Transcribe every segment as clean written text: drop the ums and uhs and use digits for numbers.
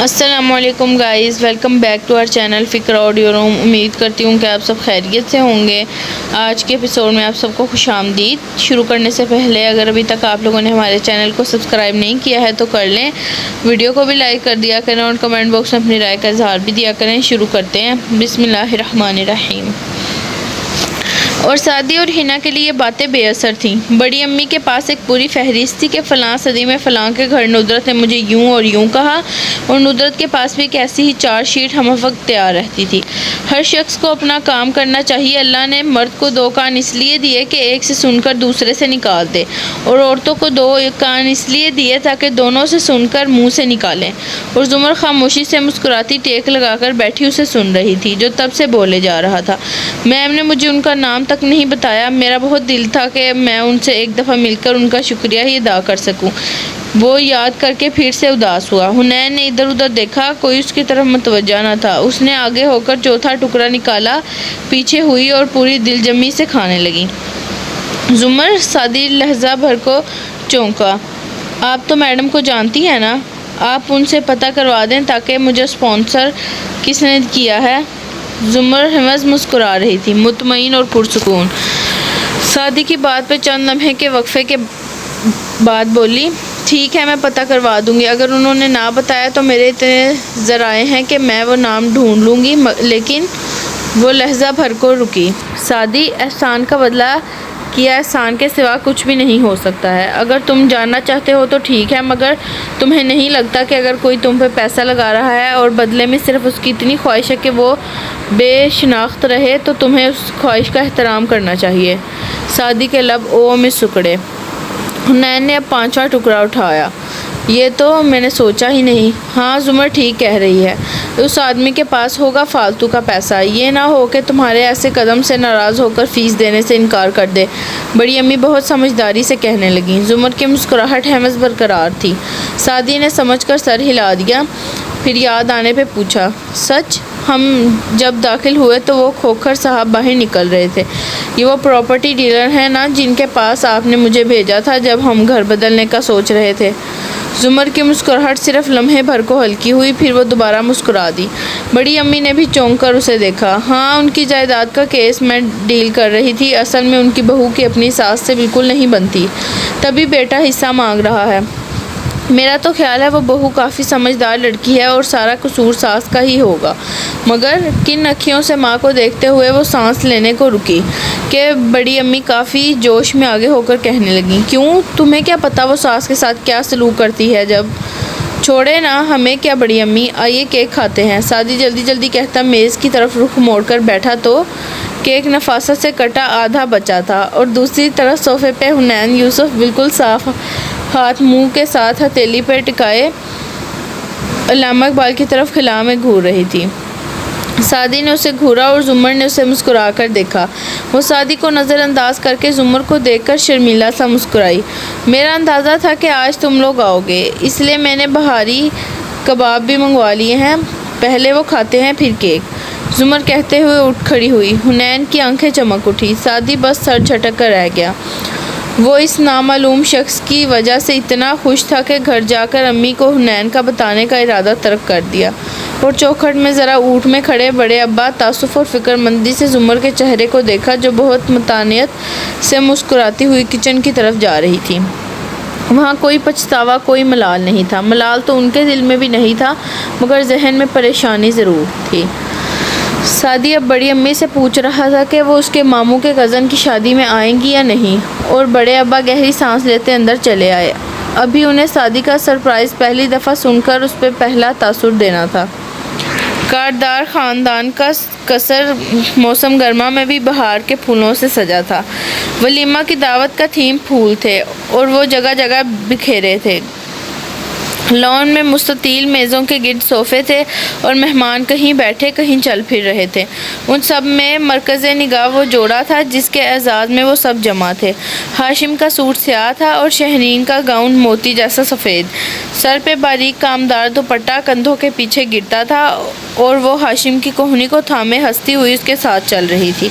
السلام علیکم guys, welcome back to our channel Fikr audio room. امید کرتی ہوں کہ آپ سب خیریت سے ہوں گے۔ آج کے ایپیسوڈ میں آپ سب کو خوش آمدید۔ شروع کرنے سے پہلے اگر ابھی تک آپ لوگوں نے ہمارے چینل کو سبسکرائب نہیں کیا ہے تو کر لیں، ویڈیو کو بھی لائک کر دیا کریں اور کمنٹ باکس میں اپنی رائے کا اظہار بھی دیا کریں۔ شروع کرتے ہیں، بسم اللہ الرحمن الرحیم۔ اور سعدی اور حنا کے لیے یہ باتیں بے اثر تھیں۔ بڑی امی کے پاس ایک پوری فہرست تھی کہ فلاں صدی میں فلاں کے گھر ندرت نے مجھے یوں اور یوں کہا، اور ندرت کے پاس بھی ایک ایسی ہی چارج شیٹ ہم وقت تیار رہتی تھی۔ ہر شخص کو اپنا کام کرنا چاہیے۔ اللہ نے مرد کو 2 کان اس لیے دیے کہ ایک سے سن کر دوسرے سے نکال دے، اور عورتوں کو 2 کان اس لیے دیے تاکہ دونوں سے سن کر منہ سے نکالیں۔ اور زمر خاموشی سے مسکراتی ٹیک لگا کر بیٹھی اسے سن رہی تھی جو تب سے بولے جا رہا تھا۔ میم نے مجھے ان کا نام تک نہیں بتایا۔ میرا بہت دل تھا کہ میں ان سے ایک دفعہ مل کر ان کا شکریہ ہی ادا کر سکوں۔ وہ یاد کر کے پھر سے اداس ہوا۔ حنین نے ادھر ادھر دیکھا، کوئی اس کی طرف متوجہ نہ تھا۔ اس نے آگے ہو کر 4تھا ٹکڑا نکالا، پیچھے ہوئی اور پوری دل جمی سے کھانے لگی۔ زمر سعدی لہجہ بھر کو چونکا۔ آپ تو میڈم کو جانتی ہیں نا، آپ ان سے پتہ کروا دیں تاکہ مجھے اسپانسر کس نے کیا ہے۔ زمر ہمز مسکرا رہی تھی، مطمئن اور پرسکون۔ سعدی کی بات پہ چند لمحے کے وقفے کے بعد بولی، ٹھیک ہے میں پتہ کروا دوں گی۔ اگر انہوں نے نہ بتایا تو میرے اتنے ذرائع ہیں کہ میں وہ نام ڈھونڈ لوں گی۔ لیکن وہ لہجہ بھر کو رکی۔ سعدی، احسان کا بدلہ کیا احسان کے سوا کچھ بھی نہیں ہو سکتا ہے۔ اگر تم جاننا چاہتے ہو تو ٹھیک ہے، مگر تمہیں نہیں لگتا کہ اگر کوئی تم پہ پیسہ لگا رہا ہے اور بدلے میں صرف اس کی اتنی خواہش ہے کہ وہ بے شناخت رہے تو تمہیں اس خواہش کا احترام کرنا چاہیے۔ سعدی کے لب او میں سکڑے۔ حنین نے اب 5واں ٹکڑا اٹھایا۔ یہ تو میں نے سوچا ہی نہیں۔ ہاں زمر ٹھیک کہہ رہی ہے، اس آدمی کے پاس ہوگا فالتو کا پیسہ۔ یہ نہ ہو کہ تمہارے ایسے قدم سے ناراض ہو کر فیس دینے سے انکار کر دے۔ بڑی امی بہت سمجھداری سے کہنے لگیں۔ زمر کی مسکراہٹ ہمز برقرار تھی۔ سعدی نے سمجھ کر سر ہلا دیا، پھر یاد آنے پہ پوچھا، سچ؟ ہم جب داخل ہوئے تو وہ کھوکھر صاحب باہر نکل رہے تھے۔ یہ وہ پراپرٹی ڈیلر ہیں نا جن کے پاس آپ نے مجھے بھیجا تھا جب ہم گھر بدلنے کا سوچ رہے تھے؟ زمر کی مسکراہٹ صرف لمحے بھر کو ہلکی ہوئی، پھر وہ دوبارہ مسکرا دی۔ بڑی امی نے بھی چونک کر اسے دیکھا۔ ہاں، ان کی جائیداد کا کیس میں ڈیل کر رہی تھی۔ اصل میں ان کی بہو کی اپنی ساس سے بالکل نہیں بنتی، تبھی بیٹا حصہ مانگ رہا ہے۔ میرا تو خیال ہے وہ بہو کافی سمجھدار لڑکی ہے اور سارا قصور ساس کا ہی ہوگا۔ مگر کن اکھیوں سے ماں کو دیکھتے ہوئے وہ سانس لینے کو رکی کہ بڑی امی کافی جوش میں آگے ہو کر کہنے لگیں، کیوں؟ تمہیں کیا پتا وہ ساس کے ساتھ کیا سلوک کرتی ہے جب؟ چھوڑے نا، ہمیں کیا بڑی امی، آئیے کیک کھاتے ہیں۔ سعدی جلدی جلدی کہتا میز کی طرف رخ موڑ کر بیٹھا تو کیک نفاست سے کٹا آدھا بچا تھا، اور دوسری طرف صوفے پہ حنین یوسف بالکل صاف ہاتھ منہ کے ساتھ ہتھیلی پہ ٹکائے علامہ اقبال کی طرف خلا میں گھور رہی تھی۔ سعدی نے اسے گھورا اور زمر نے اسے مسکرا کر دیکھا۔ وہ سعدی کو نظر انداز کر کے زمر کو دیکھ کر شرمیلا سا مسکرائی۔ میرا اندازہ تھا کہ آج تم لوگ آؤ گے، اس لیے میں نے بہاری کباب بھی منگوا لیے ہیں، پہلے وہ کھاتے ہیں پھر کیک۔ زمر کہتے ہوئے اٹھ کھڑی ہوئی۔ حنین کی آنکھیں چمک اٹھی۔ سعدی بس سر جھٹک کر رہ گیا۔ وہ اس نامعلوم شخص کی وجہ سے اتنا خوش تھا کہ گھر جا کر امی کو حنین کا بتانے کا ارادہ ترک کر دیا، اور چوکھٹ میں ذرا اونٹ میں کھڑے بڑے ابا تعصب اور فکر مندی سے زمر کے چہرے کو دیکھا جو بہت مطانیت سے مسکراتی ہوئی کچن کی طرف جا رہی تھی۔ وہاں کوئی پچھتاوا، کوئی ملال نہیں تھا۔ ملال تو ان کے دل میں بھی نہیں تھا، مگر ذہن میں پریشانی ضرور تھی۔ سعدی اب بڑی امی سے پوچھ رہا تھا کہ وہ اس کے ماموں کے کزن کی شادی میں آئیں گی یا نہیں، اور بڑے ابا گہری سانس لیتے اندر چلے آئے۔ ابھی انہیں سعدی کا سرپرائز پہلی دفعہ سن کر اس پہ پہلا تاثر دینا تھا۔ کاردار خاندان کا قصر موسم گرما میں بھی بہار کے پھولوں سے سجا تھا۔ ولیمہ کی دعوت کا تھیم پھول تھے اور وہ جگہ جگہ بکھیرے تھے۔ لان میں مستطیل میزوں کے گرد صوفے تھے اور مہمان کہیں بیٹھے کہیں چل پھر رہے تھے۔ ان سب میں مرکز نگاہ وہ جوڑا تھا جس کے اعزاز میں وہ سب جمع تھے۔ ہاشم کا سوٹ سیاہ تھا اور شہرین کا گاؤن موتی جیسا سفید۔ سر پہ باریک کامدار دوپٹہ کندھوں کے پیچھے گرتا تھا اور وہ ہاشم کی کوہنی کو تھامے ہنستی ہوئی اس کے ساتھ چل رہی تھی۔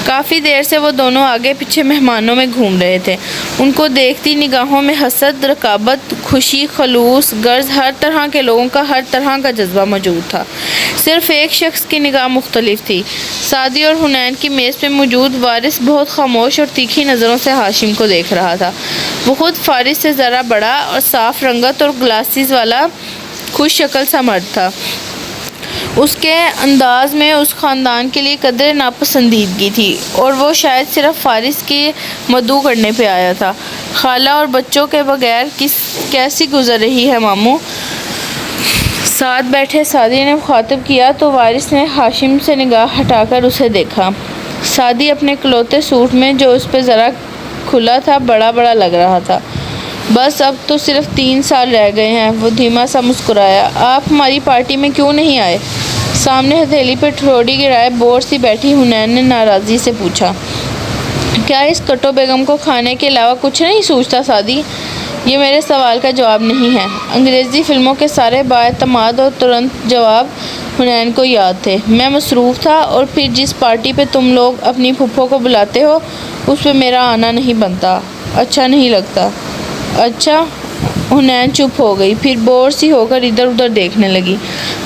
کافی دیر سے وہ دونوں آگے پیچھے مہمانوں میں گھوم رہے تھے۔ ان کو دیکھتی نگاہوں میں حسد، رقابت، خوشی، خلوص، غرض ہر طرح کے لوگوں کا ہر طرح کا جذبہ موجود تھا۔ صرف ایک شخص کی نگاہ مختلف تھی۔ سعدی اور حنین کی میز پہ موجود وارث بہت خاموش اور تیکھی نظروں سے ہاشم کو دیکھ رہا تھا۔ وہ خود فارس سے ذرا بڑا اور صاف رنگت اور گلاسز والا خوش شکل سا مرد تھا۔ اس کے انداز میں اس خاندان کے لیے قدر ناپسندیدگی تھی اور وہ شاید صرف فارس کی مدعو کرنے پہ آیا تھا۔ خالہ اور بچوں کے بغیر کیسی گزر رہی ہے ماموں؟ ساتھ بیٹھے سعدی نے مخاطب کیا تو وارث نے ہاشم سے نگاہ ہٹا کر اسے دیکھا۔ سعدی اپنے اکلوتے سوٹ میں جو اس پہ ذرا کھلا تھا بڑا بڑا لگ رہا تھا۔ بس اب تو صرف 3 سال رہ گئے ہیں، وہ دھیما سا مسکرایا۔ آپ ہماری پارٹی میں کیوں نہیں آئے؟ سامنے ہتھیلی پہ ٹھوڑی گرائے بور سی بیٹھی حنین نے ناراضی سے پوچھا۔ کیا اس کٹو بیگم کو کھانے کے علاوہ کچھ نہیں سوچتا سعدی؟ یہ میرے سوال کا جواب نہیں ہے۔ انگریزی فلموں کے سارے بااعتماد اور ترنت جواب حنین کو یاد تھے۔ میں مصروف تھا، اور پھر جس پارٹی پہ تم لوگ اپنی پھپھو کو بلاتے ہو اس پہ میرا آنا نہیں بنتا، اچھا نہیں لگتا۔ اچھا؟ حنین چپ ہو گئی، پھر بور سی ہو کر ادھر ادھر دیکھنے لگی۔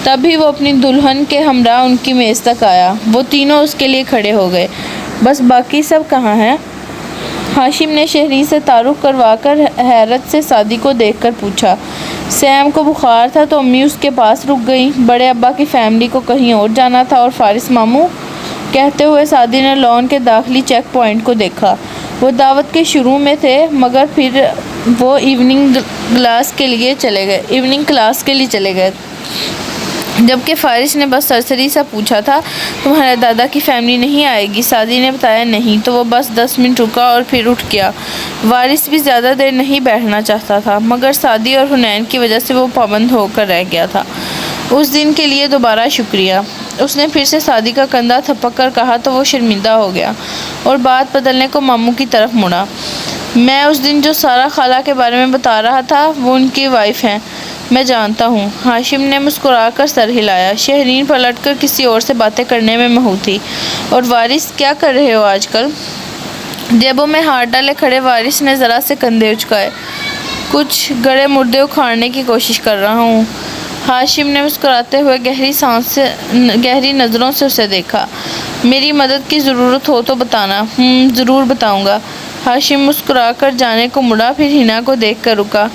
تبھی وہ اپنی دلہن کے ہمراہ ان کی میز تک آیا۔ وہ تینوں اس کے لیے کھڑے ہو گئے۔ بس باقی سب کہاں ہیں؟ ہاشم نے شہری سے تعارف کروا کر حیرت سے سعدی کو دیکھ کر پوچھا۔ سیم کو بخار تھا تو امی اس کے پاس رک گئی، بڑے ابا کی فیملی کو کہیں اور جانا تھا، اور فارس ماموں؟ کہتے ہوئے سعدی نے لان کے داخلی چیک پوائنٹ کو دیکھا۔ وہ دعوت کے شروع میں تھے، مگر پھر وہ ایوننگ کلاس کے لیے چلے گئے۔ جبکہ فارس نے بس سرسری سا پوچھا تھا، تمہارے دادا کی فیملی نہیں آئے گی؟ سعدی نے بتایا نہیں، تو وہ بس 10 منٹ رکا اور پھر اٹھ گیا۔ وارث بھی زیادہ دیر نہیں بیٹھنا چاہتا تھا، مگر سعدی اور حنین کی وجہ سے وہ پابند ہو کر رہ گیا تھا۔ اس دن کے لیے دوبارہ شکریہ۔ اس نے پھر سے سعدی کا کندھا تھپک کر کہا تو وہ شرمندہ ہو گیا اور بات بدلنے کو ماموں کی طرف مڑا۔ میں اس دن جو سارا خالہ کے بارے میں بتا رہا تھا وہ ان کی وائف ہیں، میں جانتا ہوں۔ ہاشم نے مسکرا کر سر ہلایا۔ شہرین پلٹ کر کسی اور سے باتیں کرنے میں مہو تھی۔ اور وارث، کیا کر رہے ہو آج کل؟ جیبوں میں ہاتھ ڈالے کھڑے وارث نے ذرا سے کندھے اچکائے۔ کچھ گڑے مردے اکھاڑنے کی کوشش کر رہا ہوں۔ ہاشم نے مسکراتے ہوئے گہری نظروں سے اسے دیکھا۔ میری مدد کی ضرورت ہو تو بتانا۔ ضرور بتاؤں گا۔ ہاشم مسکرا کر جانے کو مڑا، پھر ہنا کو دیکھ کر رکا۔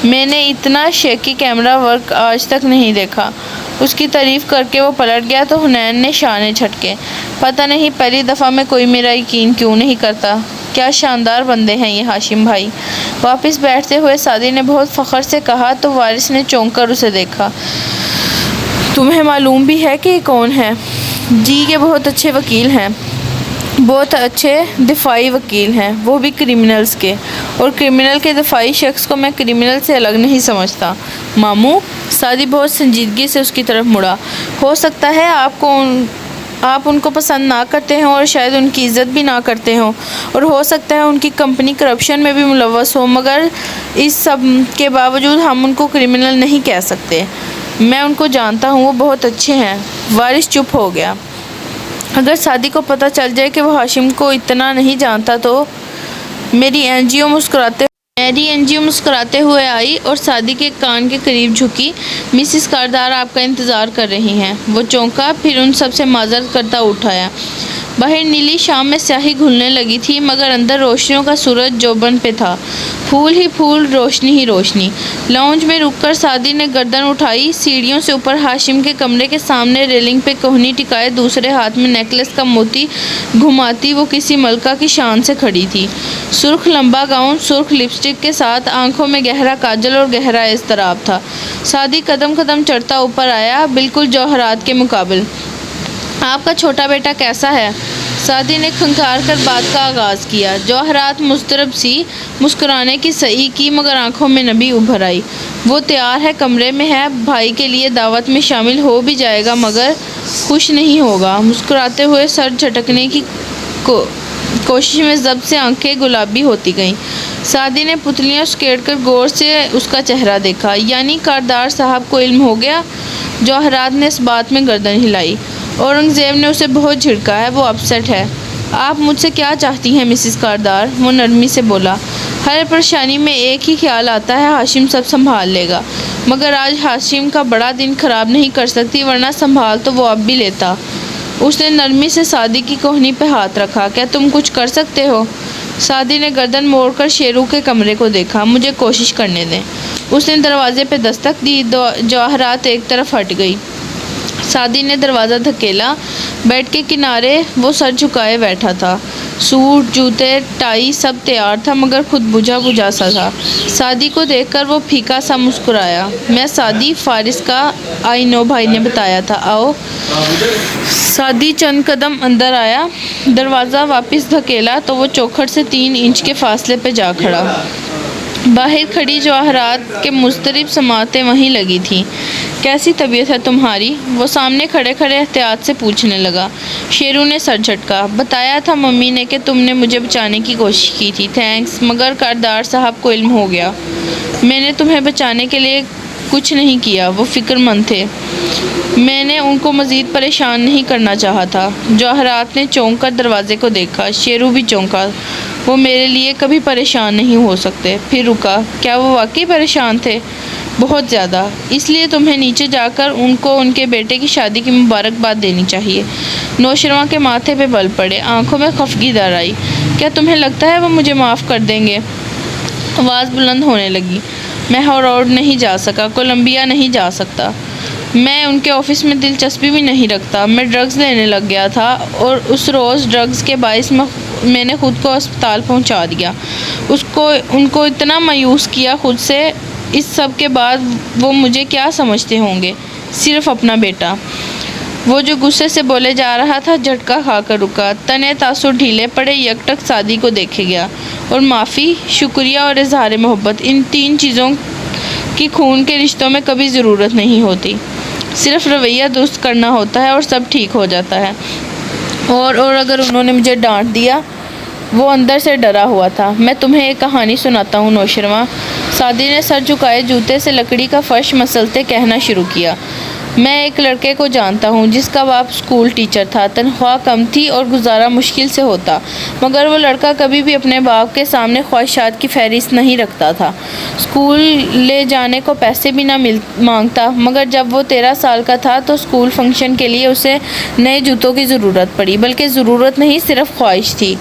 میں نے اتنا شیکی کیمرہ ورک آج تک نہیں دیکھا۔ اس کی تعریف کر کے وہ پلٹ گیا تو حنین نے شانے جھٹکے۔ پتہ نہیں پہلی دفعہ میں کوئی میرا یقین کیوں نہیں کرتا۔ کیا شاندار بندے ہیں یہ ہاشم بھائی۔ واپس بیٹھتے ہوئے سعدی نے بہت فخر سے کہا تو وارث نے چونک کر اسے دیکھا۔ تمہیں معلوم بھی ہے کہ یہ کون ہے؟ جی، یہ بہت اچھے وکیل ہیں، بہت اچھے دفاعی وکیل ہیں، وہ بھی کرمنلز کے، اور کرمنل کے دفاعی شخص کو میں کرمنل سے الگ نہیں سمجھتا۔ ماموں؟ سعدی بہت سنجیدگی سے اس کی طرف مڑا۔ ہو سکتا ہے آپ ان کو پسند نہ کرتے ہوں اور شاید ان کی عزت بھی نہ کرتے ہوں، اور ہو سکتا ہے ان کی کمپنی کرپشن میں بھی ملوث ہو، مگر اس سب کے باوجود ہم ان کو کرمنل نہیں کہہ سکتے۔ میں ان کو جانتا ہوں، وہ بہت اچھے ہیں۔ وارث چپ ہو گیا۔ اگر سعدی کو پتہ چل جائے کہ وہ ہاشم کو اتنا نہیں جانتا تو؟ میری این جی او مسکراتے ہوئے آئی اور سعدی کے کان کے قریب جھکی۔ مسز کاردار آپ کا انتظار کر رہی ہیں۔ وہ چونکا، پھر ان سب سے معذرت کرتا اٹھ آیا۔ باہر نیلی شام میں سیاہی گھلنے لگی تھی، مگر اندر روشنیوں کا سورج جوبن پہ تھا، پھول ہی پھول، روشنی ہی روشنی۔ لاؤنج میں رک کر سعدی نے گردن اٹھائی۔ سیڑھیوں سے اوپر ہاشم کے کمرے کے سامنے ریلنگ پہ کوہنی ٹکائے دوسرے ہاتھ میں نیکلس کا موتی گھماتی وہ کسی ملکہ کی شان سے کھڑی تھی۔ سرخ لمبا گاؤن، سرخ لپسٹک کے ساتھ آنکھوں میں گہرا کاجل اور گہرا اضطراب تھا۔ سعدی قدم قدم چڑھتا اوپر آیا، بالکل جوہرات کے مقابل۔ آپ کا چھوٹا بیٹا کیسا ہے؟ سعدی نے کھنکھار کر بات کا آغاز کیا۔ جوہرات مضطرب سی مسکرانے کی سعی کی، مگر آنکھوں میں نمی ابھر آئی۔ وہ تیار ہے، کمرے میں ہے، بھائی کے لیے دعوت میں شامل ہو بھی جائے گا، مگر خوش نہیں ہوگا۔ مسکراتے ہوئے سر جھٹکنے کی کوشش میں ضبط سے آنکھیں گلابی ہوتی گئیں۔ سعدی نے پتلیاں سکیڑ کر غور سے اس کا چہرہ دیکھا۔ یعنی کاردار صاحب کو علم ہو گیا؟ جوہرات نے اس بات میں گردن ہلائی۔ اورنگزیب نے اسے بہت جھڑکا ہے، وہ اپ سیٹ ہے۔ آپ مجھ سے کیا چاہتی ہیں مسز کاردار؟ وہ نرمی سے بولا۔ ہر پریشانی میں ایک ہی خیال آتا ہے، ہاشم سب سنبھال لے گا، مگر آج ہاشم کا بڑا دن خراب نہیں کر سکتی، ورنہ سنبھال تو وہ اب بھی لیتا۔ اس نے نرمی سے سعدی کی کوہنی پہ ہاتھ رکھا۔ کیا تم کچھ کر سکتے ہو؟ سعدی نے گردن موڑ کر شیرو کے کمرے کو دیکھا۔ مجھے کوشش کرنے دیں۔ اس نے دروازے پہ دستک دی۔ جواہرات ایک طرف ہٹ گئی۔ سعدی نے دروازہ دھکیلا۔ بیڈ کے کنارے وہ سر جھکائے بیٹھا تھا۔ سوٹ، جوتے، ٹائی سب تیار تھا، مگر خود بجھا بجھا سا تھا۔ سعدی کو دیکھ کر وہ پھیکا سا مسکرایا۔ میں سعدی، فارس کا آئی نو بھائی نے بتایا تھا، آؤ۔ سعدی چند قدم اندر آیا۔ دروازہ واپس دھکیلا تو وہ چوکھٹ سے 3 انچ کے فاصلے پہ جا کھڑا۔ باہر کھڑی جواہرات کے مضطرب سماعتیں وہیں لگی تھیں۔ کیسی طبیعت ہے تمہاری؟ وہ سامنے کھڑے کھڑے احتیاط سے پوچھنے لگا۔ شیرو نے سر جھٹکا۔ بتایا تھا ممی نے کہ تم نے مجھے بچانے کی کوشش کی تھی، تھینکس، مگر کاردار صاحب کو علم ہو گیا۔ میں نے تمہیں بچانے کے لیے کچھ نہیں کیا، وہ فکر مند تھے، میں نے ان کو مزید پریشان نہیں کرنا چاہا تھا۔ جواہرات نے چونک کر دروازے کو دیکھا۔ شیرو بھی چونکا۔ وہ میرے لیے کبھی پریشان نہیں ہو سکتے۔ پھر رکا۔ کیا وہ واقعی پریشان تھے؟ بہت زیادہ، اس لیے تمہیں نیچے جا کر ان کو ان کے بیٹے کی شادی کی مبارکباد دینی چاہیے۔ نوشروان کے ماتھے پہ بل پڑے، آنکھوں میں خفگی در آئی۔ کیا تمہیں لگتا ہے وہ مجھے معاف کر دیں گے؟ آواز بلند ہونے لگی۔ میں ہارورڈ نہیں جا سکا، کولمبیا نہیں جا سکتا، میں ان کے آفس میں دلچسپی بھی نہیں رکھتا، میں ڈرگز لینے لگ گیا تھا اور اس روز ڈرگز کے باعث میں نے خود کو اسپتال پہنچا دیا۔ ان کو اتنا مایوس کیا خود سے۔ اس سب کے بعد وہ مجھے کیا سمجھتے ہوں گے؟ صرف اپنا بیٹا۔ وہ جو غصے سے بولے جا رہا تھا جھٹکا کھا کر رکا۔ تنے تاثر ڈھیلے پڑے، یکٹک سعدی کو دیکھے گیا۔ اور معافی، شکریہ اور اظہار محبت، ان 3 چیزوں کی خون کے رشتوں میں کبھی ضرورت نہیں ہوتی، صرف رویہ درست کرنا ہوتا ہے اور سب ٹھیک ہو جاتا ہے۔ اور اگر انہوں نے مجھے ڈانٹ دیا؟ وہ اندر سے ڈرا ہوا تھا۔ میں تمہیں ایک کہانی سناتا ہوں نوشروان۔ سعدی نے سر جھکائے جوتے سے لکڑی کا فرش مسلتے کہنا شروع کیا۔ میں ایک لڑکے کو جانتا ہوں جس کا باپ اسکول ٹیچر تھا، تنخواہ کم تھی اور گزارا مشکل سے ہوتا، مگر وہ لڑکا کبھی بھی اپنے باپ کے سامنے خواہشات کی فہرست نہیں رکھتا تھا، اسکول لے جانے کو پیسے بھی نہ مانگتا، مگر جب وہ 13 سال کا تھا تو اسکول فنکشن کے لیے اسے نئے جوتوں کی ضرورت پڑی، بلکہ ضرورت نہیں صرف خواہش تھی،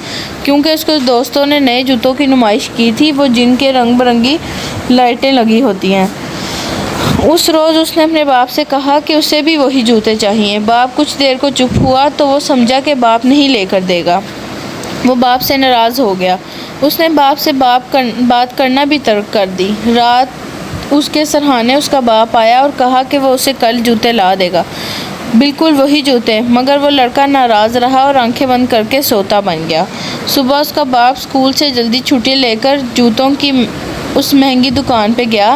کیونکہ اس کے دوستوں نے نئے جوتوں کی نمائش کی تھی، وہ جن کے رنگ برنگی لائٹیں لگی ہوتی ہیں۔ اس روز اس نے اپنے باپ سے کہا کہ اسے بھی وہی جوتے چاہیے۔ باپ کچھ دیر کو چپ ہوا تو وہ سمجھا کہ باپ نہیں لے کر دے گا۔ وہ باپ سے ناراض ہو گیا۔ اس نے باپ سے بات کرنا بھی ترک کر دی۔ رات اس کے سرہانے اس کا باپ آیا اور کہا کہ وہ اسے کل جوتے لا دے گا، بالکل وہی جوتے، مگر وہ لڑکا ناراض رہا اور آنکھیں بند کر کے سوتا بن گیا۔ صبح اس کا باپ اسکول سے جلدی چھٹی لے کر جوتوں کی اس مہنگی دکان پہ گیا،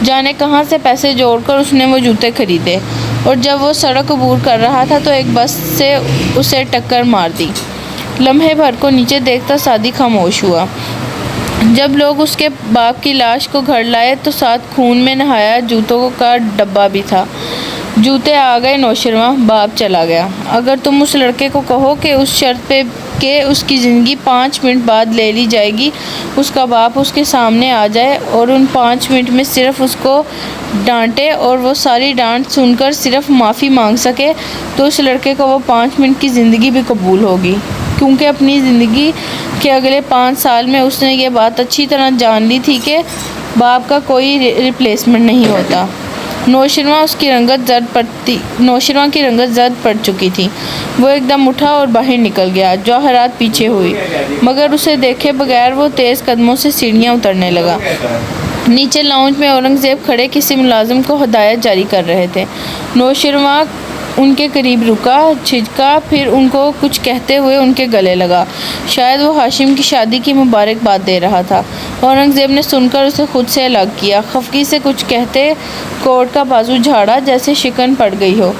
جانے کہاں سے پیسے جوڑ کر اس نے وہ جوتے خریدے، اور جب وہ سڑک عبور کر رہا تھا تو ایک بس سے اسے ٹکر مار دی۔ لمحے بھر کو نیچے دیکھتا سعدی خاموش ہوا۔ جب لوگ اس کے باپ کی لاش کو گھر لائے تو ساتھ خون میں نہایا جوتوں کا ڈبہ بھی تھا۔ جوتے آ گئے نوشروان، باپ چلا گیا۔ اگر تم اس لڑکے کو کہو کہ اس شرط پہ کہ اس کی زندگی 5 منٹ بعد لے لی جائے گی، اس کا باپ اس کے سامنے آ جائے اور ان 5 منٹ میں صرف اس کو ڈانٹے اور وہ ساری ڈانٹ سن کر صرف معافی مانگ سکے، تو اس لڑکے کو وہ 5 منٹ کی زندگی بھی قبول ہوگی، کیونکہ اپنی زندگی کے اگلے 5 سال میں اس نے یہ بات اچھی طرح جان لی تھی کہ باپ کا کوئی ریپلیسمنٹ نہیں ہوتا۔ نوشروان کی رنگت زرد پڑ چکی تھی۔ وہ ایک دم اٹھا اور باہر نکل گیا۔ جواہرات پیچھے ہوئی، مگر اسے دیکھے بغیر وہ تیز قدموں سے سیڑھیاں اترنے لگا۔ نیچے لاؤنج میں اورنگزیب کھڑے کسی ملازم کو ہدایت جاری کر رہے تھے۔ نوشروان ان کے قریب رکا، جھجکا، پھر ان کو کچھ کہتے ہوئے ان کے گلے لگا۔ شاید وہ ہاشم کی شادی کی مبارکباد دے رہا تھا۔ اورنگزیب نے سن کر اسے خود سے الگ کیا، خفگی سے کچھ کہتے کوٹ کا بازو جھاڑا جیسے شکن پڑ گئی ہو،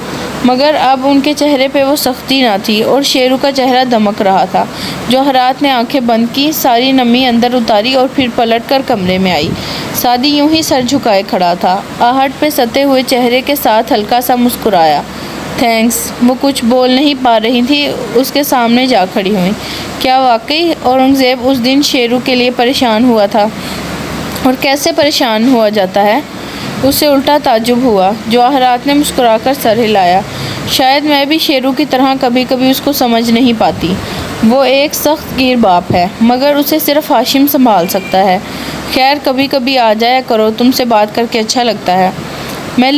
مگر اب ان کے چہرے پہ وہ سختی نہ تھی اور شیرو کا چہرہ دمک رہا تھا۔ جواہرات نے آنکھیں بند کی، ساری نمی اندر اتاری اور پھر پلٹ کر کمرے میں آئی۔ سعدی یوں ہی سر جھکائے کھڑا تھا، آہٹ پہ ستے ہوئے چہرے کے ساتھ ہلکا سا مسکرایا۔ تھینکس۔ وہ کچھ بول نہیں پا رہی تھی، اس کے سامنے جا کھڑی ہوئی۔ کیا واقعی اورنگزیب اس دن شیرو کے لیے پریشان ہوا تھا؟ اور کیسے پریشان ہوا جاتا ہے؟ اسے الٹا تعجب ہوا۔ جواہرات نے مسکرا کر سر ہلایا۔ شاید میں بھی شیرو کی طرح کبھی کبھی اس کو سمجھ نہیں پاتی۔ وہ ایک سخت گیر باپ ہے، مگر اسے صرف ہاشم سنبھال سکتا ہے۔ خیر، کبھی کبھی آ جایا کرو، تم سے بات کر کے اچھا لگتا ہے۔ میں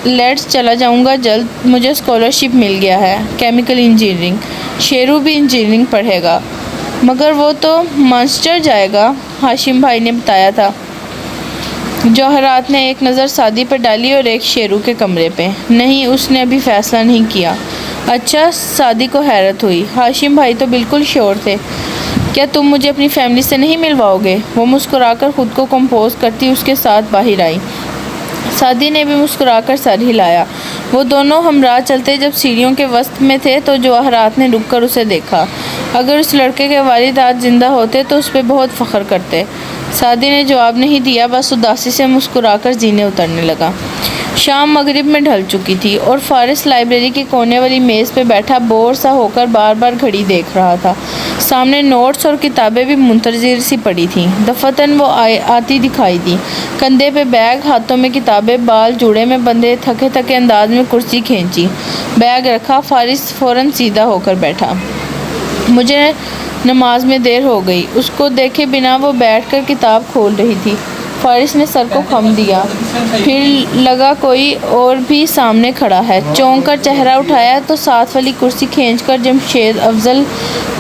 لیٹس چلا جاؤں گا جلد، مجھے اسکالرشپ مل گیا ہے، کیمیکل انجینئرنگ۔ شیرو بھی انجینئرنگ پڑھے گا، مگر وہ تو مانچسٹر جائے گا، ہاشم بھائی نے بتایا تھا۔ جواہرات نے ایک نظر سعدی پر ڈالی اور ایک شیرو کے کمرے پہ۔ نہیں، اس نے ابھی فیصلہ نہیں کیا۔ اچھا، سعدی کو حیرت ہوئی۔ ہاشم بھائی تو بالکل شیور تھے۔ کیا تم مجھے اپنی فیملی سے نہیں ملواؤ گے؟ وہ مسکرا کر خود کو کمپوز کرتی اس کے ساتھ باہر آئی۔ سعدی نے بھی مسکرا کر سر ہلایا۔ وہ دونوں ہمراہ چلتے جب سیڑھیوں کے وسط میں تھے تو جواہرات نے رک کر اسے دیکھا۔ اگر اس لڑکے کے والد آج زندہ ہوتے تو اس پہ بہت فخر کرتے۔ سعدی نے جواب نہیں دیا، بس اداسی سے مسکرا کر زینے اترنے لگا۔ شام مغرب میں ڈھل چکی تھی اور فارس لائبریری کے کونے والی میز پہ بیٹھا بور سا ہو کر بار بار گھڑی دیکھ رہا تھا۔ سامنے نوٹس اور کتابیں بھی منتظر سی پڑی تھیں۔ دفعتاً وہ آتی دکھائی دی، کندھے پہ بیگ، ہاتھوں میں کتابیں، بال جوڑے میں بندھے، تھکے تھکے انداز میں کرسی کھینچی، بیگ رکھا۔ فارس فوراً سیدھا ہو کر بیٹھا۔ مجھے نماز میں دیر ہو گئی۔ اس کو دیکھے بنا وہ بیٹھ کر کتاب کھول رہی تھی۔ فارس نے سر کو خم دیا، پھر لگا کوئی اور بھی سامنے کھڑا ہے۔ چونک کر چہرہ اٹھایا تو ساتھ والی کرسی کھینچ کر جمشید افضل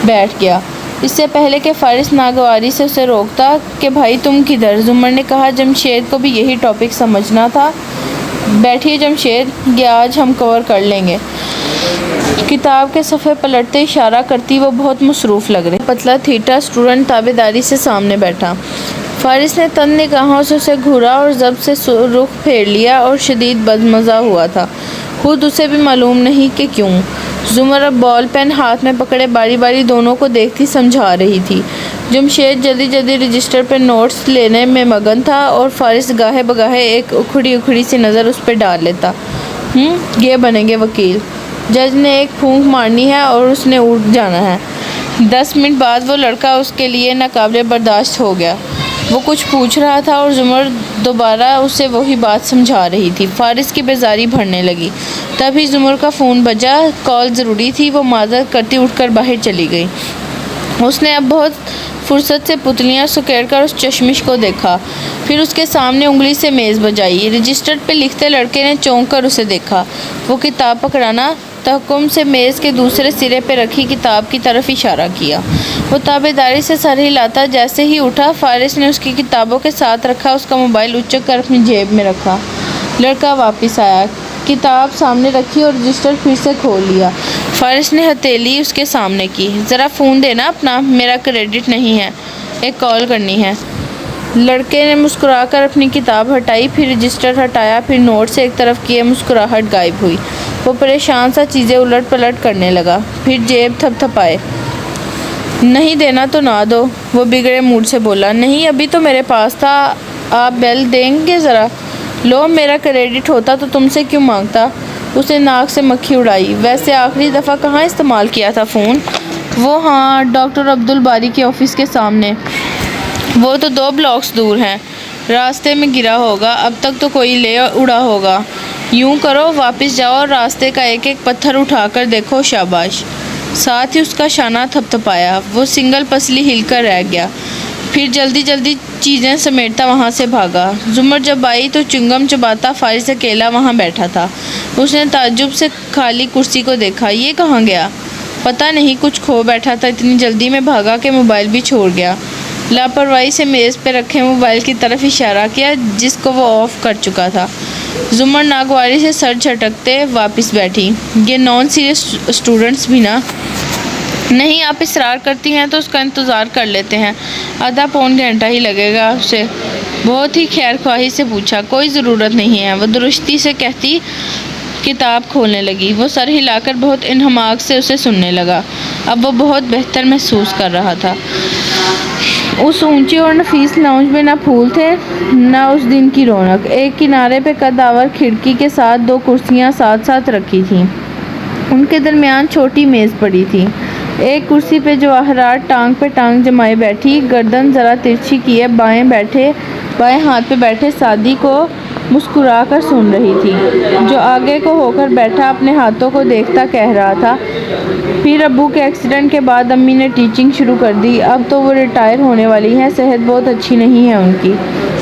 بیٹھ گیا۔ اس سے پہلے کہ فارس ناگواری سے اسے روکتا کہ بھائی تم کدھر، زمر نے کہا۔ جمشید کو بھی یہی ٹاپک سمجھنا تھا۔ بیٹھیے جمشید، یہ آج ہم کور کر لیں گے۔ کتاب کے صفحے پلٹتے اشارہ کرتی وہ بہت مصروف لگ رہی۔ پتلا تھیٹا اسٹوڈنٹ تابعداری سے سامنے بیٹھا۔ فارس نے تند نگاہوں سے اسے گھورا اور ضبط سے رخ پھیر لیا اور شدید بدمزہ ہوا تھا۔ خود اسے بھی معلوم نہیں کہ کیوں۔ زمر اب بال پین ہاتھ میں پکڑے باری باری دونوں کو دیکھتی سمجھا رہی تھی۔ جمشید جلدی جلدی رجسٹر پہ نوٹس لینے میں مگن تھا اور فارس گاہے بگاہے ایک اکھڑی سی نظر اس پہ ڈال لیتا۔ یہ بنیں گے وکیل، جج نے ایک پھونک مارنی ہے اور اس نے اٹھ جانا ہے۔ 10 منٹ بعد وہ لڑکا اس کے لیے ناقابل برداشت ہو گیا۔ وہ کچھ پوچھ رہا تھا اور زمر دوبارہ اسے وہی بات سمجھا رہی تھی۔ فارس کی بیزاری بڑھنے لگی۔ تبھی زمر کا فون بجا، کال ضروری تھی۔ وہ معذرت کرتی اٹھ کر باہر چلی گئی۔ اس نے اب بہت فرصت سے پتلیاں سکیڑ کر اس چشمش کو دیکھا، پھر اس کے سامنے انگلی سے میز بجائی۔ رجسٹر پہ لکھتے لڑکے نے چونک کر اسے دیکھا۔ وہ کتاب پکڑانا تحکم سے میز کے دوسرے سرے پہ رکھی کتاب کی طرف اشارہ کیا۔ وہ تابعداری سے سر ہلاتا جیسے ہی اٹھا، فارس نے اس کی کتابوں کے ساتھ رکھا اس کا موبائل اچک کر اپنی جیب میں رکھا۔ لڑکا واپس آیا، کتاب سامنے رکھی اور رجسٹر پھر سے کھول لیا۔ فارس نے ہتھیلی اس کے سامنے کی۔ ذرا فون دینا اپنا، میرا کریڈٹ نہیں ہے، ایک کال کرنی ہے۔ لڑکے نے مسکرا کر اپنی کتاب ہٹائی، پھر رجسٹر ہٹایا، پھر نوٹ سے ایک طرف کیے مسکراہٹ غائب ہوئی۔ وہ پریشان سا چیزیں الٹ پلٹ کرنے لگا، پھر جیب تھپتھپائے۔ نہیں دینا تو نہ دو، وہ بگڑے موڈ سے بولا۔ نہیں، ابھی تو میرے پاس تھا، آپ بیل دیں گے ذرا؟ لو، میرا کریڈٹ ہوتا تو تم سے کیوں مانگتا؟ اس نے ناک سے مکھی اڑائی۔ ویسے آخری دفعہ کہاں استعمال کیا تھا فون؟ وہ ہاں، ڈاکٹر عبدالباری کے آفس کے سامنے۔ وہ تو 2 بلاکس دور ہیں، راستے میں گرا ہوگا، اب تک تو کوئی لے اڑا ہوگا۔ یوں کرو، واپس جاؤ اور راستے کا ایک ایک پتھر اٹھا کر دیکھو، شاباش۔ ساتھ ہی اس کا شانہ تھپتھپایا۔ وہ سنگل پسلی ہل کر رہ گیا، پھر جلدی جلدی چیزیں سمیٹتا وہاں سے بھاگا۔ زمر جب آئی تو چنگم چباتا فارس اکیلا وہاں بیٹھا تھا۔ اس نے تعجب سے خالی کرسی کو دیکھا۔ یہ کہاں گیا؟ پتہ نہیں، کچھ کھو بیٹھا تھا، اتنی جلدی میں بھاگا کہ موبائل بھی چھوڑ گیا۔ لاپرواہی سے میز پہ رکھے موبائل کی طرف اشارہ کیا جس کو وہ آف کر چکا تھا۔ زمر ناگواری سے سر جھٹکتے واپس بیٹھی۔ یہ نان سیریس اسٹوڈنٹس بھی نا؟ نہیں، آپ اصرار کرتی ہیں تو اس کا انتظار کر لیتے ہیں، آدھا پون گھنٹہ ہی لگے گا۔ اسے بہت ہی خیر خواہی سے پوچھا۔ کوئی ضرورت نہیں ہے، وہ درستی سے کہتی کتاب کھولنے لگی۔ وہ سر ہلا کر بہت انہماک سے اسے سننے لگا۔ اب وہ بہت بہتر محسوس کر رہا تھا۔ اس اونچی اور نفیس لاؤنج میں نہ پھول تھے نہ اس دن کی رونق۔ ایک کنارے پہ قد آور کھڑکی کے ساتھ 2 کرسیاں ساتھ ساتھ رکھی تھیں، ان کے درمیان چھوٹی میز پڑی تھی۔ ایک کرسی پہ جواہرات ٹانگ پہ ٹانگ جمائے بیٹھی، گردن ذرا ترچھی کیے بائیں ہاتھ پہ بیٹھے سعدی کو مسکرا کر سن رہی تھی، جو آگے کو ہو کر بیٹھا اپنے ہاتھوں کو دیکھتا کہہ رہا تھا، پھر ابو کے ایکسیڈنٹ کے بعد امی نے ٹیچنگ شروع کر دی، اب تو وہ ریٹائر ہونے والی ہیں، صحت بہت اچھی نہیں ہے ان کی۔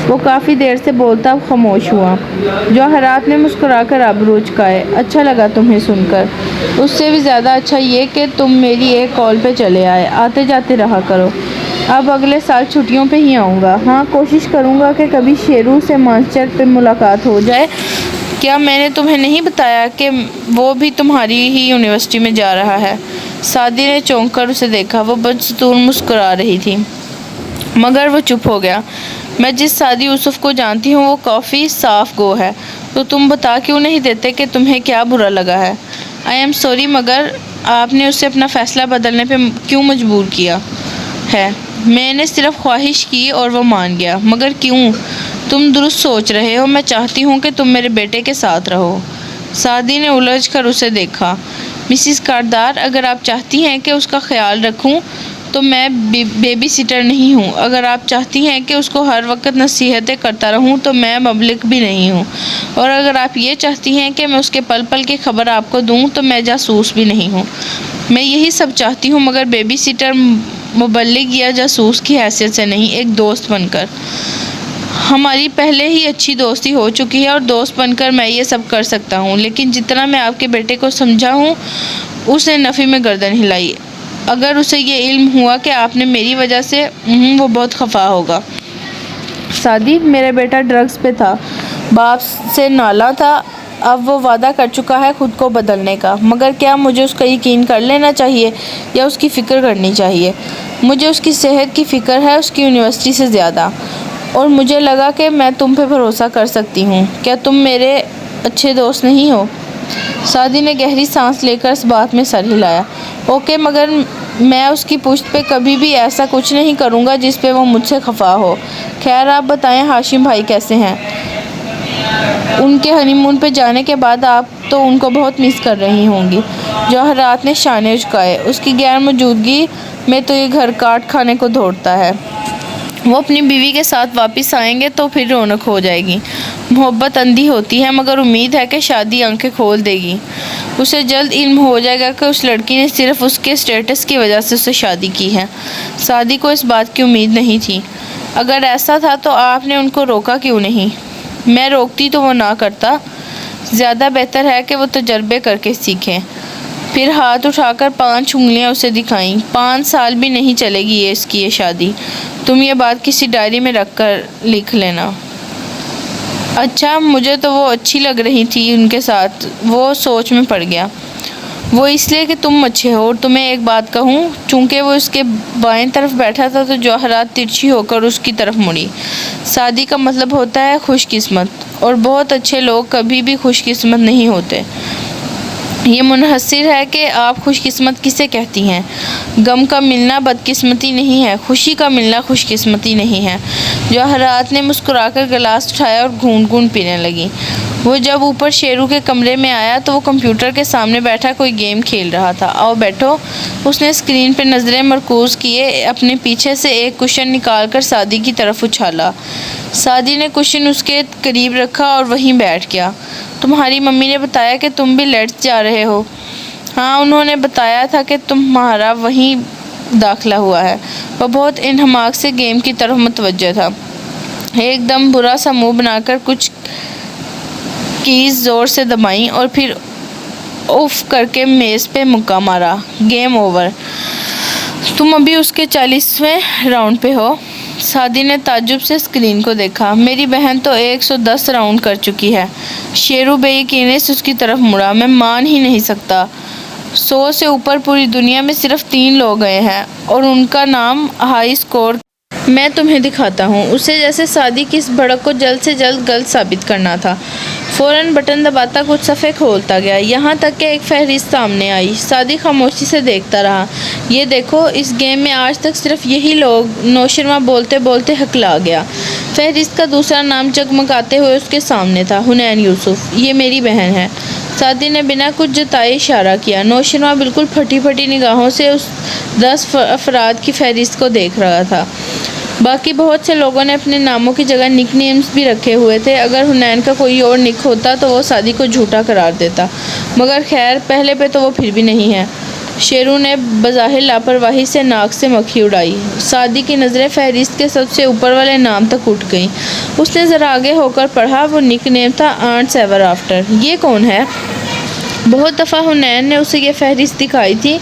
وہ کافی دیر سے بولتا خاموش ہوا۔ جواہرات نے مسکرا کر ابرو اچکائے۔ اچھا لگا تمہیں سن کر، اس سے بھی زیادہ اچھا یہ کہ تم میری ایک کال پہ چلے آئے، آتے جاتے رہا کرو۔ اب اگلے سال چھٹیوں پہ ہی آؤں گا۔ ہاں، کوشش کروں گا کہ کبھی شیرو سے مانچسٹر پہ ملاقات ہو جائے۔ کیا میں نے تمہیں نہیں بتایا کہ وہ بھی تمہاری ہی یونیورسٹی میں جا رہا ہے؟ سعدی نے چونک کر اسے دیکھا۔ وہ بدستور مسکرا رہی تھی، مگر وہ چپ ہو گیا۔ میں جس سعدی یوسف کو جانتی ہوں وہ کافی صاف گو ہے، تو تم بتا کیوں نہیں دیتے کہ تمہیں کیا برا لگا ہے؟ آئی ایم سوری، مگر آپ نے اسے اپنا فیصلہ بدلنے پہ کیوں مجبور کیا ہے؟ میں نے صرف خواہش کی اور وہ مان گیا۔ مگر کیوں؟ تم درست سوچ رہے ہو، میں چاہتی ہوں کہ تم میرے بیٹے کے ساتھ رہو۔ سعدی نے الجھ کر اسے دیکھا۔ مسز کاردار، اگر آپ چاہتی ہیں کہ اس کا خیال رکھوں تو میں بیبی سٹر نہیں ہوں۔ اگر آپ چاہتی ہیں کہ اس کو ہر وقت نصیحتیں کرتا رہوں تو میں مبلغ بھی نہیں ہوں، اور اگر آپ یہ چاہتی ہیں کہ میں اس کے پل پل کی خبر آپ کو دوں تو میں جاسوس بھی نہیں ہوں۔ میں یہی سب چاہتی ہوں، مگر بیبی سٹر، مبلغ یا جاسوس کی حیثیت سے نہیں، ایک دوست بن کر۔ ہماری پہلے ہی اچھی دوستی ہو چکی ہے اور دوست بن کر میں یہ سب کر سکتا ہوں، لیکن جتنا میں آپ کے بیٹے کو سمجھا ہوں۔ اس نے نفی میں گردن ہلائی۔ اگر اسے یہ علم ہوا کہ آپ نے میری وجہ سے، وہ بہت خفا ہوگا۔ سعدی، میرا بیٹا ڈرگز پہ تھا، باپ سے نالا تھا، اب وہ وعدہ کر چکا ہے خود کو بدلنے کا، مگر کیا مجھے اس کا یقین کر لینا چاہیے یا اس کی فکر کرنی چاہیے؟ مجھے اس کی صحت کی فکر ہے، اس کی یونیورسٹی سے زیادہ، اور مجھے لگا کہ میں تم پہ بھروسہ کر سکتی ہوں۔ کیا تم میرے اچھے دوست نہیں ہو؟ سعدی نے گہری سانس لے کر اس بات میں سر ہلایا۔ اوکے، مگر میں اس کی پشت پہ کبھی بھی ایسا کچھ نہیں کروں گا جس پہ وہ مجھ سے خفا ہو۔ خیر، آپ بتائیں ہاشم بھائی کیسے ہیں؟ ان کے ہنی مون پہ جانے کے بعد آپ تو ان کو بہت مس کر رہی ہوں گی۔ جواہرات نے شانے اچکائے۔ اس کی غیر موجودگی میں تو یہ گھر کاٹ کھانے کو دوڑتا ہے۔ وہ اپنی بیوی کے ساتھ واپس آئیں گے تو پھر رونق ہو جائے گی۔ محبت اندھی ہوتی ہے، مگر امید ہے کہ شادی آنکھیں کھول دے گی۔ اسے جلد علم ہو جائے گا کہ اس لڑکی نے صرف اس کے اسٹیٹس کی وجہ سے اسے شادی کی ہے۔ سعدی کو اس بات کی امید نہیں تھی۔ اگر ایسا تھا تو آپ نے ان کو روکا کیوں نہیں؟ میں روکتی تو وہ نہ کرتا۔ زیادہ بہتر ہے کہ وہ تجربے کر کے سیکھیں۔ پھر ہاتھ اٹھا کر 5 انگلیاں اسے دکھائیں۔ 5 سال بھی نہیں چلے گی اس کی یہ شادی۔ تم یہ بات کسی ڈائری میں رکھ کر لکھ لینا۔ اچھا، مجھے تو وہ اچھی لگ رہی تھی ان کے ساتھ۔ وہ سوچ میں پڑ گیا۔ وہ اس لیے کہ تم اچھے ہو، اور تمہیں ایک بات کہوں، چونکہ وہ اس کے بائیں طرف بیٹھا تھا تو جواہرات ترچھی ہو کر اس کی طرف مڑی۔ سعدی کا مطلب ہوتا ہے خوش قسمت، اور بہت اچھے لوگ کبھی بھی خوش قسمت نہیں ہوتے۔ یہ منحصر ہے کہ آپ خوش قسمت کسے کہتی ہیں۔ غم کا ملنا بدقسمتی نہیں ہے، خوشی کا ملنا خوش قسمتی نہیں ہے۔ جواہرات نے مسکرا کر گلاس اٹھایا اور گھونٹ گھونٹ پینے لگی۔ وہ جب اوپر شیرو کے کمرے میں آیا تو وہ کمپیوٹر کے سامنے بیٹھا کوئی گیم کھیل رہا تھا۔ آؤ بیٹھو۔ اس نے اسکرین پہ نظریں مرکوز کیے، اپنے پیچھے سے ایک کشن نکال کر سعدی کی طرف اچھالا۔ سعدی نے کشن اس کے قریب رکھا اور وہیں بیٹھ گیا۔ تمہاری ممی نے بتایا کہ تم بھی لیٹس جا رہے ہو؟ ہاں، انہوں نے بتایا تھا کہ تمہارا وہیں داخلہ ہوا ہے۔ وہ بہت انہماک سے گیم کی طرف متوجہ تھا۔ ایک دم برا سا منہ بنا کر کچھ کیز زور سے دبائیں اور پھر اف کر کے میز پہ مکہ مارا۔ Game over. تم ابھی اس کے 40ویں راؤنڈ پہ ہو؟ سعدی نے تعجب سے اسکرین کو دیکھا۔ میری بہن تو 110 راؤنڈ کر چکی ہے۔ شیرو بے یقینی سے اس کی طرف مڑا۔ میں مان ہی نہیں سکتا۔ 100 سے اوپر پوری دنیا میں صرف 3 لوگ گئے ہیں، اور ان کا نام ہائی اسکور۔ میں تمہیں دکھاتا ہوں۔ اسے جیسے سعدی کی اس بھڑک کو جلد سے جلد غلط ثابت کرنا تھا۔ فوراً بٹن دباتا کچھ صفحے کھولتا گیا، یہاں تک کہ ایک فہرست سامنے آئی۔ سعدی خاموشی سے دیکھتا رہا۔ یہ دیکھو اس گیم میں آج تک صرف یہی لوگ، نوشرواں بولتے بولتے ہکلا گیا۔ فہرست کا دوسرا نام جگمگاتے ہوئے اس کے سامنے تھا، حنین یوسف۔ یہ میری بہن ہے۔ سعدی نے بنا کچھ جتائے اشارہ کیا۔ نوشرواں بالکل پھٹی پھٹی نگاہوں سے اس 10 افراد کی فہرست کو دیکھ رہا تھا۔ باقی بہت سے لوگوں نے اپنے ناموں کی جگہ نک نیمز بھی رکھے ہوئے تھے۔ اگر حنین کا کوئی اور نک ہوتا تو وہ سعدی کو جھوٹا قرار دیتا، مگر خیر پہلے پہ تو وہ پھر بھی نہیں ہے۔ شیرو نے بظاہر لاپرواہی سے ناک سے مکھی اڑائی۔ سعدی کی نظریں فہرست کے سب سے اوپر والے نام تک اٹھ گئیں۔ اس نے ذرا آگے ہو کر پڑھا، وہ نک نیم تھا آنٹس ایور آفٹر۔ یہ کون ہے؟ بہت دفعہ حنین نے اسے یہ فہرست دکھائی تھی،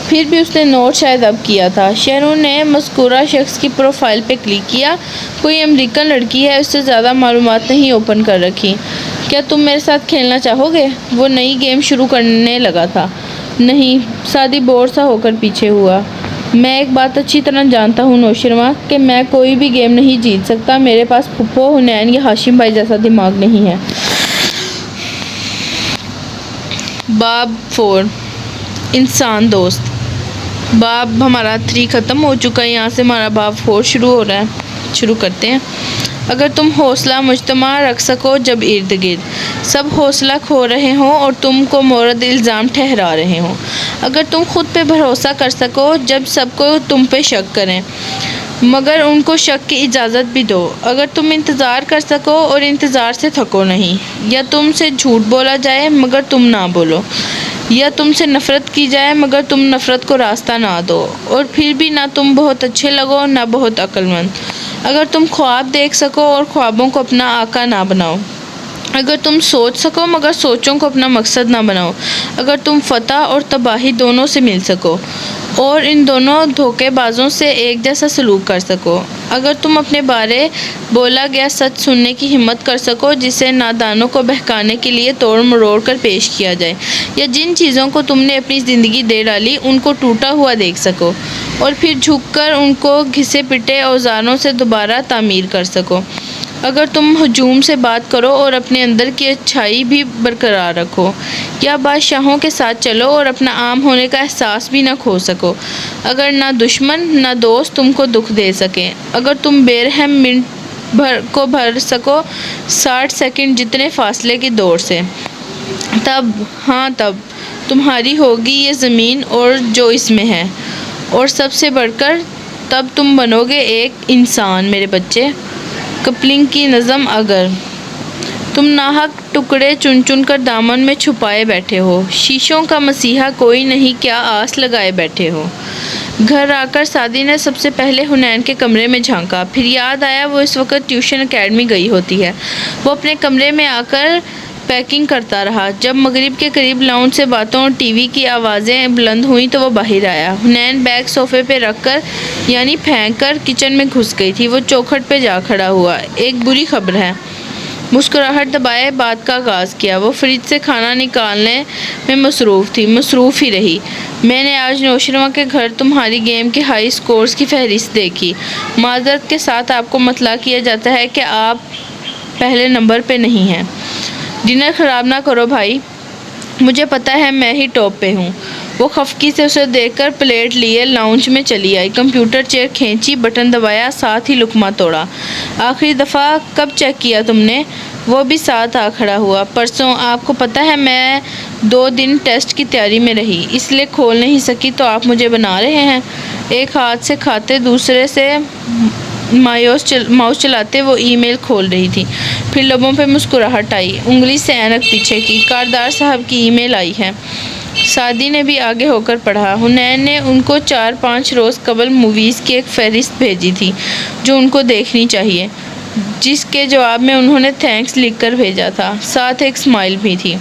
پھر بھی اس نے نوٹ شاید اب کیا تھا۔ شیرو نے مذکورہ شخص کی پروفائل پہ کلک کیا۔ کوئی امریکن لڑکی ہے، اس سے زیادہ معلومات نہیں اوپن کر رکھی۔ کیا تم میرے ساتھ کھیلنا چاہو گے؟ وہ نئی گیم شروع کرنے لگا تھا۔ نہیں، سعدی بور سا ہو کر پیچھے ہوا۔ میں ایک بات اچھی طرح جانتا ہوں نوشرواں، کہ میں کوئی بھی گیم نہیں جیت سکتا۔ میرے پاس پھپھو، حنین یا ہاشم بھائی جیسا دماغ نہیں ہے۔ باب 4 انسان دوست۔ باب ہمارا 3 ختم ہو چکا ہے، یہاں سے ہمارا باب 4 شروع ہو رہا ہے۔ شروع کرتے ہیں۔ اگر تم حوصلہ مجتمع رکھ سکو جب ارد گرد سب حوصلہ کھو رہے ہوں اور تم کو مورد الزام ٹھہرا رہے ہوں، اگر تم خود پہ بھروسہ کر سکو جب سب کو تم پہ شک کریں مگر ان کو شک کی اجازت بھی دو، اگر تم انتظار کر سکو اور انتظار سے تھکو نہیں، یا تم سے جھوٹ بولا جائے مگر تم نہ بولو، یا تم سے نفرت کی جائے مگر تم نفرت کو راستہ نہ دو، اور پھر بھی نہ تم بہت اچھے لگو نہ بہت عقل مند، اگر تم خواب دیکھ سکو اور خوابوں کو اپنا آقا نہ بناؤ، اگر تم سوچ سکو مگر سوچوں کو اپنا مقصد نہ بناؤ، اگر تم فتح اور تباہی دونوں سے مل سکو اور ان دونوں دھوکے بازوں سے ایک جیسا سلوک کر سکو، اگر تم اپنے بارے بولا گیا سچ سننے کی ہمت کر سکو جسے نادانوں کو بہکانے کے لیے توڑ مروڑ کر پیش کیا جائے، یا جن چیزوں کو تم نے اپنی زندگی دے ڈالی ان کو ٹوٹا ہوا دیکھ سکو اور پھر جھک کر ان کو گھسے پٹے اوزاروں سے دوبارہ تعمیر کر سکو، اگر تم ہجوم سے بات کرو اور اپنے اندر کی اچھائی بھی برقرار رکھو، یا بادشاہوں کے ساتھ چلو اور اپنا عام ہونے کا احساس بھی نہ کھو سکو، اگر نہ دشمن نہ دوست تم کو دکھ دے سکیں، اگر تم بے رحم منٹ کو بھر سکو 60 سیکنڈ جتنے فاصلے کی دوڑ سے، تب تب تمہاری ہوگی یہ زمین اور جو اس میں ہے، اور سب سے بڑھ کر تب تم بنو گے ایک انسان میرے بچے۔ کپلنگ کی نظم۔ اگر تم ناحق ٹکڑے چن چن کر دامن میں چھپائے بیٹھے ہو، شیشوں کا مسیحا کوئی نہیں کیا آس لگائے بیٹھے ہو۔ گھر آ کر سعدی نے سب سے پہلے حنین کے کمرے میں جھانکا، پھر یاد آیا وہ اس وقت ٹیوشن اکیڈمی گئی ہوتی ہے۔ وہ اپنے کمرے میں آ کر پیکنگ کرتا رہا۔ جب مغرب کے قریب لاؤنج سے باتوں اور ٹی وی کی آوازیں بلند ہوئیں تو وہ باہر آیا۔ حنین بیگ صوفے پہ رکھ کر یعنی پھینک کر کچن میں گھس گئی تھی۔ وہ چوکھٹ پہ جا کھڑا ہوا۔ ایک بری خبر ہے۔ مسکراہٹ دبائے بات کا آغاز کیا۔ وہ فریج سے کھانا نکالنے میں مصروف تھی، مصروف ہی رہی۔ میں نے آج نوشرواں کے گھر تمہاری گیم کے ہائی سکورز کی فہرست دیکھی۔ معذرت کے ساتھ آپ کو مطلع کیا جاتا ہے کہ آپ پہلے نمبر پہ نہیں ہیں۔ ڈنر خراب نہ کرو بھائی، مجھے پتہ ہے میں ہی ٹاپ پہ ہوں۔ وہ خفگی سے اسے دیکھ کر پلیٹ لیے لاؤنج میں چلی آئی، کمپیوٹر چیئر کھینچی، بٹن دبایا، ساتھ ہی لقمہ توڑا۔ آخری دفعہ کب چیک کیا تم نے؟ وہ بھی ساتھ آ کھڑا ہوا۔ پرسوں۔ آپ کو پتہ ہے میں 2 دن ٹیسٹ کی تیاری میں رہی، اس لیے کھول نہیں سکی تو آپ مجھے بنا رہے ہیں۔ ایک ہاتھ سے کھاتے دوسرے سے ماؤس چلاتے وہ ای میل کھول رہی تھی، پھر لبوں پہ مسکراہٹ آئی، انگلی سے اینک پیچھے کی۔ کاردار صاحب کی ای میل آئی ہے۔ سعدی نے بھی آگے ہو کر پڑھا۔ حنین نے ان کو 4-5 روز قبل موویز کی ایک فہرست بھیجی تھی جو ان کو دیکھنی چاہیے، جس کے جواب میں انہوں نے تھینکس لکھ کر بھیجا تھا، ساتھ ایک اسمائل بھی تھی۔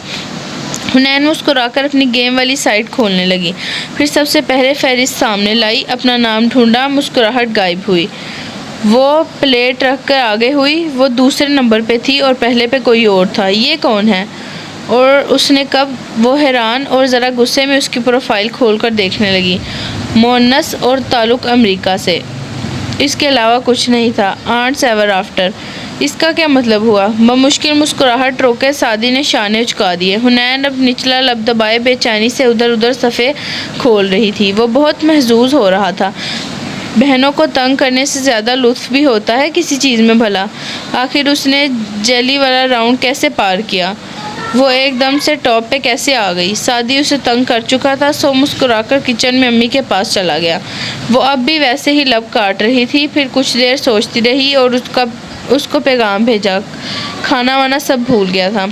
حنین مسکرا کر اپنی گیم والی سائٹ کھولنے لگی، پھر سب سے پہلے فہرست سامنے لائی، اپنا نام ڈھونڈا، مسکراہٹ غائب ہوئی۔ وہ پلیٹ رکھ کر آگے ہوئی۔ وہ دوسرے نمبر پہ تھی اور پہلے پہ کوئی اور تھا۔ یہ کون ہے اور اس نے کب؟ وہ حیران اور ذرا غصے میں اس کی پروفائل کھول کر دیکھنے لگی۔ مؤنث اور تعلق امریکہ سے، اس کے علاوہ کچھ نہیں تھا۔ آنٹس ایور آفٹر، اس کا کیا مطلب ہوا؟ بمشکل مسکراہٹ روکے سعدی نے شانے اچکا دیے۔ حنین اب نچلا لب دبائے بے چینی سے ادھر ادھر صفحے کھول رہی تھی۔ وہ بہت محظوظ ہو رہا تھا۔ بہنوں کو تنگ کرنے سے زیادہ لطف بھی ہوتا ہے کسی چیز میں بھلا؟ آخر اس نے جیلی والا راؤنڈ کیسے پار کیا؟ وہ ایک دم سے ٹاپ پہ کیسے آ گئی؟ سعدی اسے تنگ کر چکا تھا، سو مسکرا کر کچن میں امی کے پاس چلا گیا۔ وہ اب بھی ویسے ہی لب کاٹ رہی تھی۔ پھر کچھ دیر سوچتی رہی اور اس کو پیغام بھیجا۔ کھانا وانا سب بھول گیا تھا۔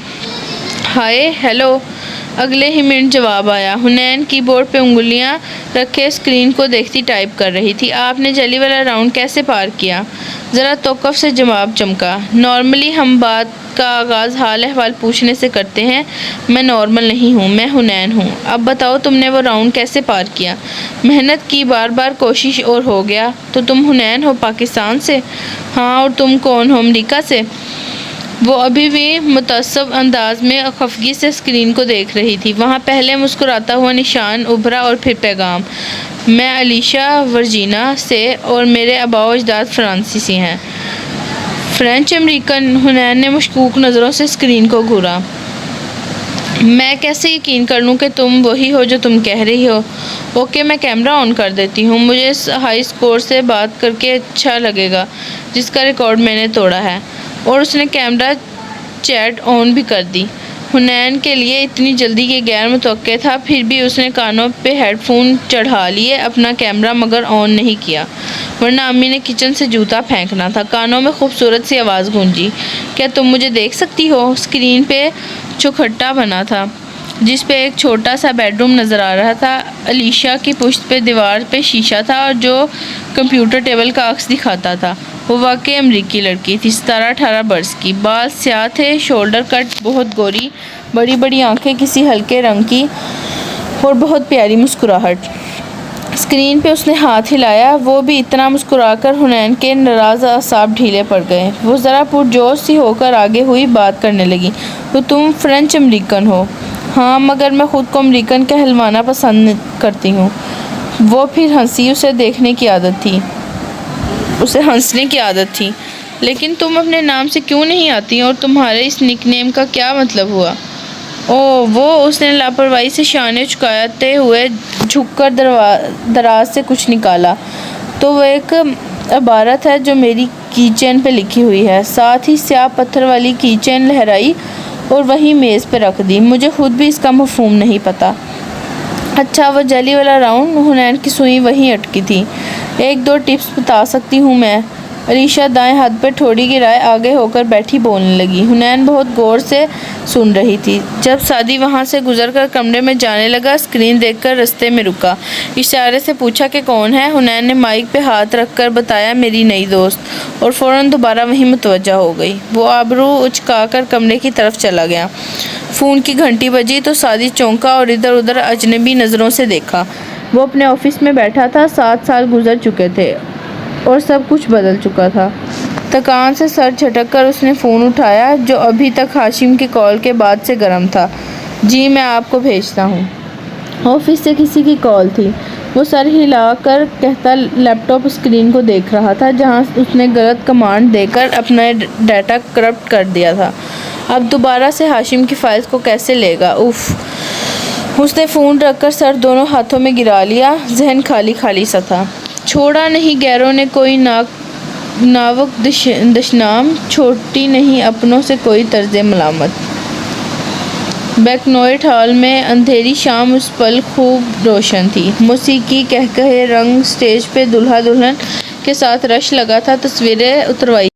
ہائے ہیلو، اگلے ہی منٹ جواب آیا۔ حنین کی بورڈ پہ انگلیاں رکھے اسکرین کو دیکھتی ٹائپ کر رہی تھی۔ آپ نے جیلی والا راؤنڈ کیسے پار کیا؟ ذرا توقف سے جواب چمکا۔ نارملی ہم بات کا آغاز حال احوال پوچھنے سے کرتے ہیں۔ میں نارمل نہیں ہوں، میں حنین ہوں۔ اب بتاؤ تم نے وہ راؤنڈ کیسے پار کیا؟ محنت کی، بار بار کوشش اور ہو گیا۔ تو تم حنین ہو پاکستان سے؟ ہاں، اور تم کون ہو؟ امریکہ سے۔ وہ ابھی بھی متعصب انداز میں خفگی سے اسکرین کو دیکھ رہی تھی۔ وہاں پہلے مسکراتا ہوا نشان ابھرا اور پھر پیغام، میں علیشا ورجینیا سے اور میرے آباء و اجداد فرانسیسی ہیں۔ French American? حنین نے مشکوک نظروں سے اسکرین کو گھورا۔ میں کیسے یقین کر لوں کہ تم وہی ہو جو تم کہہ رہی ہو؟ اوکے، میں کیمرہ آن کر دیتی ہوں۔ مجھے اس ہائی اسکور سے بات کر کے اچھا لگے گا جس کا ریکارڈ میں نے توڑا ہے۔ اور اس نے کیمرہ چیٹ آن بھی کر دی۔ حنین کے لیے اتنی جلدی یہ غیر متوقع تھا، پھر بھی اس نے کانوں پہ ہیڈ فون چڑھا لیے، اپنا کیمرہ مگر آن نہیں کیا، ورنہ امی نے کچن سے جوتا پھینکنا تھا۔ کانوں میں خوبصورت سی آواز گونجی، کیا تم مجھے دیکھ سکتی ہو؟ اسکرین پہ چوکھٹا بنا تھا جس پہ ایک چھوٹا سا بیڈ روم نظر آ رہا تھا۔ علیشا کی پشت پہ دیوار پہ شیشہ تھا اور جو کمپیوٹر ٹیبل کا عکس دکھاتا تھا وہ واقعی امریکی لڑکی تھی، 17-18 برس کی۔ بال سیاہ تھے، شولڈر کٹ، بہت گوری، بڑی بڑی آنکھیں کسی ہلکے رنگ کی اور بہت پیاری مسکراہٹ۔ اسکرین پہ اس نے ہاتھ ہلایا، وہ بھی اتنا مسکرا کر حنین کے ناراض اعصاب ڈھیلے پڑ گئے۔ وہ ذرا پرجوش سی ہو کر آگے ہوئی، بات کرنے لگی۔ تو تم فرینچ امریکن ہو؟ ہاں، مگر میں خود کو امریکن کہلوانا پسند کرتی ہوں۔ وہ پھر ہنسی، اسے دیکھنے کی عادت تھی، اسے ہنسنے کی عادت تھی۔ لیکن تم اپنے نام سے کیوں نہیں آتی اور تمہارے اس نک نیم کا کیا مطلب ہوا؟ وہ اس نے لاپرواہی سے شانے اچکاتے ہوئے جھک کر دراز سے کچھ نکالا۔ تو وہ ایک عبارت ہے جو میری کی چین پہ لکھی ہوئی ہے۔ ساتھ ہی سیاہ پتھر والی کی چین لہرائی اور وہیں میز پہ رکھ دی۔ مجھے خود بھی اس کا مفہوم نہیں پتا۔ اچھا، وہ جیلی والا راؤنڈ؟ حنین کی سوئی وہیں اٹکی تھی۔ ایک دو ٹپس بتا سکتی ہوں میں۔ علیشا دائیں ہاتھ پہ ٹھوڑی گرائے آگے ہو کر بیٹھی بولنے لگی۔ حنین بہت غور سے سن رہی تھی۔ جب سعدی وہاں سے گزر کر کمرے میں جانے لگا، اسکرین دیکھ کر رستے میں رکا، اشارے سے پوچھا کہ کون ہے؟ حنین نے مائک پہ ہاتھ رکھ کر بتایا، میری نئی دوست، اور فوراً دوبارہ وہیں متوجہ ہو گئی۔ وہ آبرو اچکا کر کمرے کی طرف چلا گیا۔ فون کی گھنٹی بجی تو سعدی چونکا اور ادھر ادھر اجنبی نظروں سے دیکھا۔ وہ اپنے آفس میں بیٹھا تھا، 7 سال گزر چکے تھے اور سب کچھ بدل چکا تھا۔ تکان سے سر جھٹک کر اس نے فون اٹھایا جو ابھی تک ہاشم کی کال کے بعد سے گرم تھا۔ جی، میں آپ کو بھیجتا ہوں۔ آفس سے کسی کی کال تھی۔ وہ سر ہلا کر کہتا لیپ ٹاپ اسکرین کو دیکھ رہا تھا جہاں اس نے غلط کمانڈ دے کر اپنا ڈیٹا کرپٹ کر دیا تھا۔ اب دوبارہ سے ہاشم کی فائلز کو کیسے لے گا؟ اف! اس نے فون رکھ کر سر دونوں ہاتھوں میں گرا لیا، ذہن خالی خالی سا تھا۔ چھوڑا نہیں غیروں نے کوئی ناوک دشنام، چھوٹی نہیں اپنوں سے کوئی طرز ملامت۔ بیکنوئٹ ہال میں اندھیری شام اس پل خوب روشن تھی۔ موسیقی، قہقہے، رنگ، سٹیج پہ دولہا دلہن کے ساتھ رش لگا تھا، تصویریں اتروائی